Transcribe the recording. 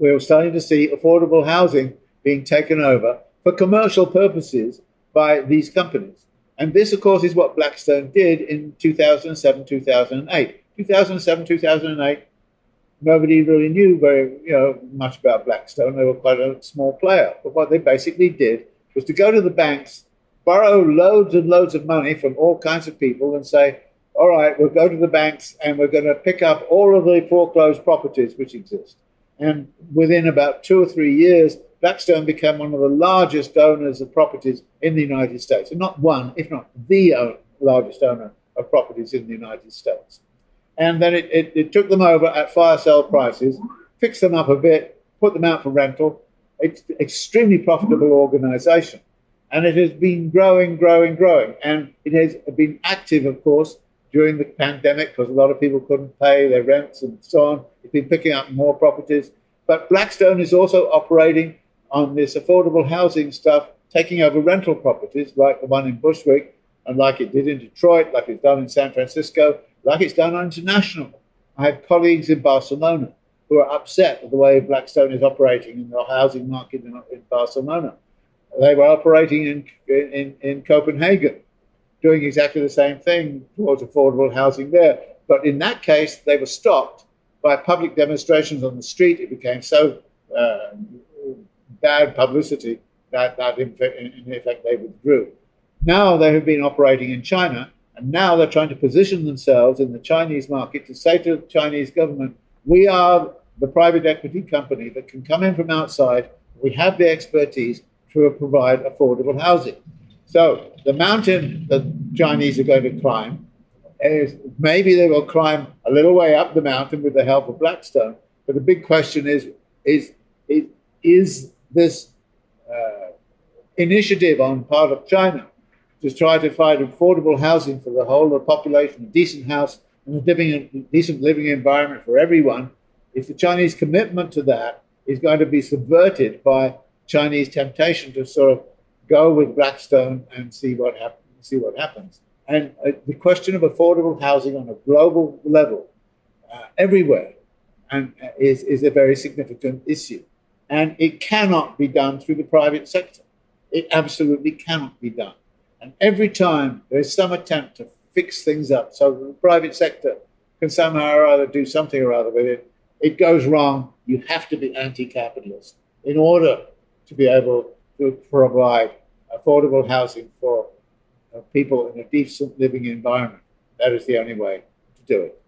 we're starting to see affordable housing being taken over for commercial purposes by these companies. And this, of course, is what Blackstone did in 2007, 2008. 2007, 2008, nobody really knew very much about Blackstone. They were quite a small player. But what they basically did was to go to the banks, borrow loads and loads of money from all kinds of people and say, all right, we'll go to the banks and we're going to pick up all of the foreclosed properties which exist. And within about 2 or 3 years, Blackstone became one of the largest owners of properties in the United States. And not one, if not the largest owner of properties in the United States. And then it took them over at fire sale prices, fixed them up a bit, put them out for rental. It's an extremely profitable organization. And it has been growing. And it has been active, of course, during the pandemic because a lot of people couldn't pay their rents and so on. It's been picking up more properties. But Blackstone is also operating on this affordable housing stuff, taking over rental properties like the one in Bushwick and like it did in Detroit, like it's done in San Francisco, like it's done international. I have colleagues in Barcelona who are upset with the way Blackstone is operating in the housing market in Barcelona. They were operating in Copenhagen, doing exactly the same thing towards affordable housing there. But in that case, they were stopped by public demonstrations on the street. It became so bad publicity that in effect they withdrew. Now they have been operating in China, and now they're trying to position themselves in the Chinese market to say to the Chinese government, we are the private equity company that can come in from outside. We have the expertise to provide affordable housing. So the mountain that Chinese are going to climb is maybe they will climb a little way up the mountain with the help of Blackstone. But the big question is this initiative on part of China to try to find affordable housing for the whole of the population, a decent house, and a decent living environment for everyone, if the Chinese commitment to that is going to be subverted by Chinese temptation to sort of go with Blackstone and see what happens. And the question of affordable housing on a global level, everywhere, and is a very significant issue. And it cannot be done through the private sector. It absolutely cannot be done. And every time there's some attempt to fix things up so the private sector can somehow or other do something or other with it, it goes wrong. You have to be anti-capitalist in order to be able to provide affordable housing for people in a decent living environment. That is the only way to do it.